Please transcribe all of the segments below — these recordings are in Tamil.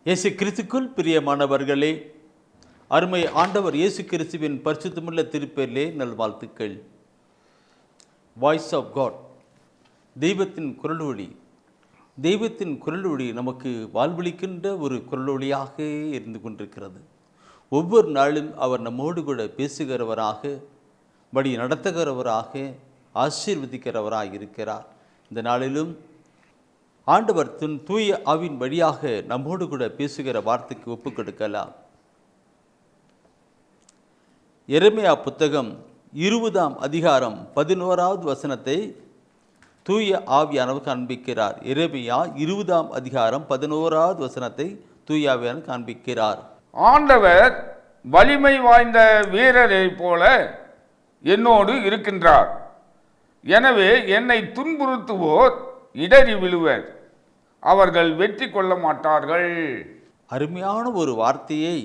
இயேசு கிறிஸ்துக்குள் பிரியமானவர்களே, அருமை ஆண்டவர் இயேசு கிறிஸ்துவின் பரிசுத்தமுள்ள திருப்பெயரிலே நல்வாழ்த்துக்கள். வாய்ஸ் ஆஃப் காட், தெய்வத்தின் குரலொளி. தெய்வத்தின் குரலொளி நமக்கு வாழ்வளிக்கின்ற ஒரு குரலொளியாக இருந்து கொண்டிருக்கிறது. ஒவ்வொரு நாளும் அவர் நம்மோடு கூட பேசுகிறவராக, வழி நடத்துகிறவராக, ஆசீர்வதிக்கிறவராக இருக்கிறார். இந்த நாளிலும் ஆண்டவர் தூய ஆவின் வழியாக நம்மோடு கூட பேசுகிற வார்த்தைக்கு ஒப்புக் கொடுக்கலாம். எரேமியா புத்தகம் 20ஆம் அதிகாரம் 11வது வசனத்தை தூய ஆவியானவர் காண்பிக்கிறார். எரேமியா 20ஆம் அதிகாரம் 11வது வசனத்தை தூய ஆவியானவர் காண்பிக்கிறார். ஆண்டவர் வலிமை வாய்ந்த வீரரை போல என்னோடு இருக்கின்றார். எனவே என்னை துன்புறுத்துவோர் இடறி விழுவர், அவர்கள் வெற்றி கொள்ள மாட்டார்கள். அருமையான ஒரு வார்த்தையை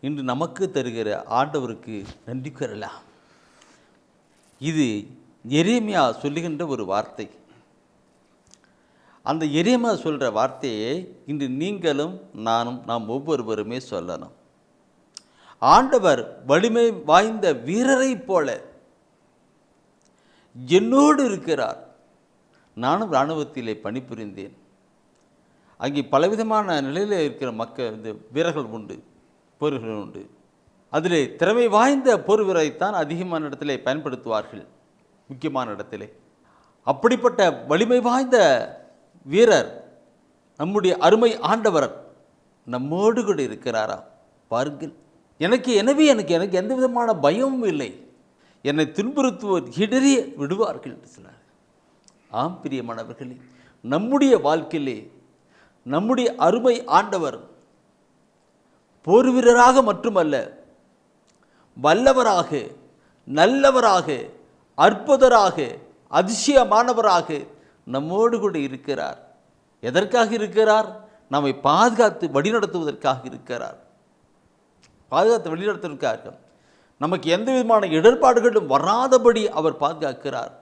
இன்று நமக்கு தருகிற ஆண்டவருக்கு நன்றி கூறலாம். இது எரேமியா சொல்லுகின்ற ஒரு வார்த்தை. அந்த எரேமியா சொல்கிற வார்த்தையை இன்று நீங்களும் நாம் ஒவ்வொருவருமே சொல்லணும். ஆண்டவர் வலிமை வாய்ந்த வீரரை போல என்னோடு இருக்கிறார். நானும் இராணுவத்திலே பணிபுரிந்தேன். அங்கே பலவிதமான நிலையில் இருக்கிற வீரர்கள் உண்டு, போர்கள் உண்டு. அதிலே திறமை வாய்ந்த போர் வீரரைத்தான் அதிகமான இடத்திலே பயன்படுத்துவார்கள், முக்கியமான இடத்திலே. அப்படிப்பட்ட வலிமை வாய்ந்த வீரர் நம்முடைய அருமை ஆண்டவர் நம்மோடு கூட இருக்கிறாரா பாருங்கள். எனவே எனக்கு எந்த விதமான பயமும் இல்லை. என்னை துன்புறுத்துவோர் இடறி விடுவார்கள் என்று சொன்னார். ஆம் பிரியமானவர்களே, நம்முடைய வாழ்க்கையிலே நம்முடைய அருமை ஆண்டவர் போர் வீரராக மட்டுமல்ல, வல்லவராக, நல்லவராக, அற்புதராக, அதிசயமானவராக நம்மோடு கூட இருக்கிறார். எதற்காக இருக்கிறார்? நம்மை பாதுகாத்து வழிநடத்துவதற்காக இருக்கிறார். பாதுகாத்து வழிநடத்துவதற்காக, நமக்கு எந்த விதமான இடர்பாடுகளும் வராதபடி அவர் பாதுகாக்கிறார்.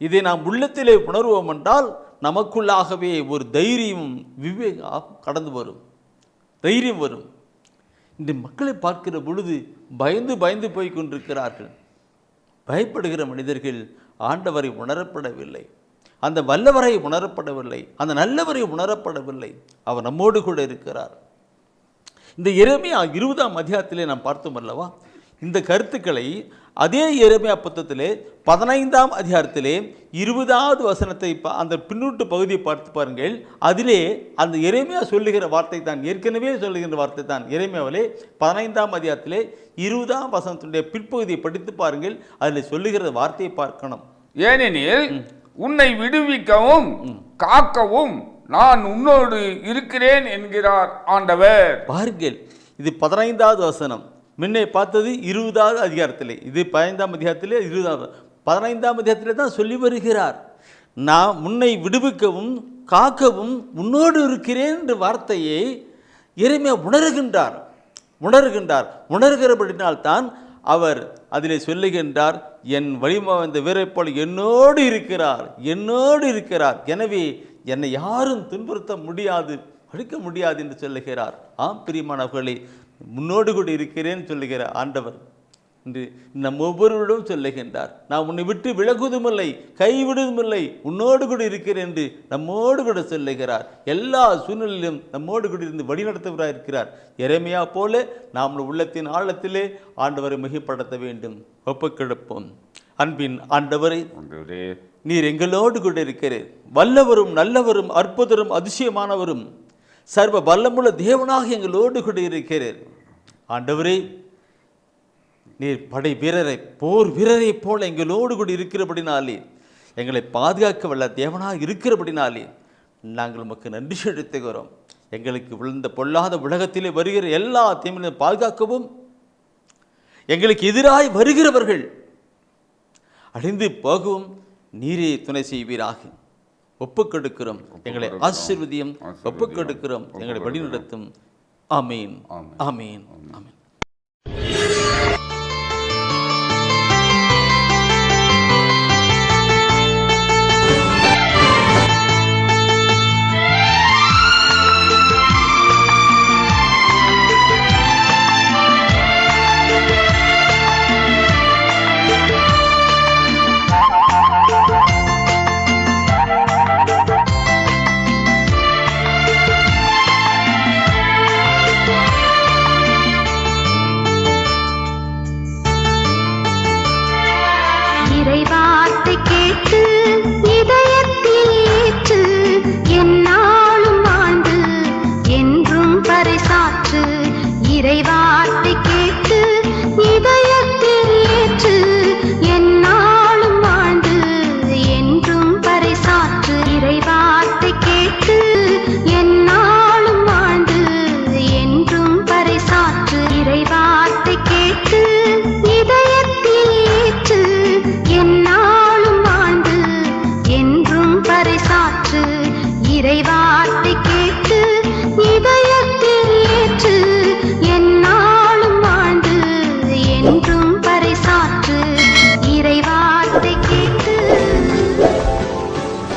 இதை நாம் உள்ளத்திலே உணர்வோம் என்றால் நமக்குள்ளாகவே ஒரு தைரியமும் விவேகம் கடந்து வரும், தைரியம் வரும். இந்த மக்களை பார்க்கிற பொழுது பயந்து போய் கொண்டிருக்கிறார்கள். பயப்படுகிற மனிதர்கள் ஆண்டவரை உணரப்படவில்லை, அந்த வல்லவரை உணரப்படவில்லை, அந்த நல்லவரை உணரப்படவில்லை. அவர் நம்மோடு கூட இருக்கிறார். இந்த எரேமியா 20ஆம் அதிகாரத்திலே நாம் பார்த்தோம் அல்லவா? இந்த கருத்துக்களை அதே எரேமியா புத்தகத்திலே 15ஆம் அதிகாரத்திலே 20வது வசனத்தை அந்த பின்னூட்டு பகுதியை பார்த்து பாருங்கள். அதிலே அந்த எரேமியா சொல்லுகிற வார்த்தை தான், ஏற்கனவே சொல்லுகின்ற வார்த்தை தான். எரேமியாவிலே 15ஆம் அதிகாரத்திலே 20ஆம் வசனத்துடைய பிற்பகுதியை படித்து பாருங்கள். அதில் சொல்லுகிற வார்த்தையை பார்க்கணும். ஏனெனில் உன்னை விடுவிக்கவும் காக்கவும் நான் உன்னோடு இருக்கிறேன் என்கிறார் ஆண்டவர். பாருங்கள், இது 15வது வசனம். முன்னே பார்த்தது 20வது அதிகாரத்திலே, இது 15ஆம் அதிகாரத்திலே 15ஆம் அதிகாரத்திலே தான் சொல்லி வருகிறார். நான் உன்னை விடுவிக்கவும் காக்கவும் உன்னோடு இருக்கிறேன் என்ற வார்த்தையை எரேமியா உணர்கிறபடினால்தான் அவர் அதிலே சொல்லுகின்றார், என் வலிமை வந்த வீரரை போல என்னோடு இருக்கிறார். எனவே என்னை யாரும் துன்புறுத்த முடியாது, அழிக்க முடியாது என்று சொல்லுகிறார். ஆம் பிரியமானவர்களே, முன்னோடு கூட இருக்கிறேன் சொல்லுகிற ஆண்டவர் என்று நம் ஒவ்வொருவரிடம் சொல்லுகின்றார். நான் உன்னை விட்டு விலகுவதுமில்லை, கைவிடுவதுமில்லை, உன்னோடு கூட இருக்கிறேன் என்று நம்மோடு கூட சொல்லுகிறார். எல்லா சூழ்நிலையிலும் நம்மோடு கூட இருந்து வழிநடத்துவராக இருக்கிறார். எரேமியா போல நாம் உள்ளத்தின் ஆழத்திலே ஆண்டவரை மிகைப்படுத்த வேண்டும். ஒப்புக்கொடுப்போம். அன்பின் ஆண்டவரே, நீர் எங்களோடு கூட இருக்கிறீர். வல்லவரும் நல்லவரும் அற்புதரும் அதிசயமானவரும் சர்வ வல்லமுள்ள தேவனாக எங்களோடு கூட இருக்கிறீர். ஆண்டவரே, நீர் படை வீரரை, போர் வீரரை போல எங்களோடு கூட இருக்கிறபடினாலே, எங்களை பாதுகாக்க வல்ல தேவனாக இருக்கிறபடினாலே நாங்கள் உமக்கு நன்றி செலுத்துகிறோம். எங்களுக்கு விழுந்த பொல்லாத உலகத்திலே வருகிற எல்லா தீமையிலும் பாதுகாக்கவும், எங்களுக்கு எதிராய் வருகிறவர்கள் அழிந்து போகவும் நீரே துணை செய்வீராக. ஒப்புக்கொடுக்கிறோம். எங்களை ஆசீர்வதியும். ஒப்புக்கொடுக்கிறோம். எங்களை வழிநடத்தும். ஆமீன், ஆமீன், ஆமீன்.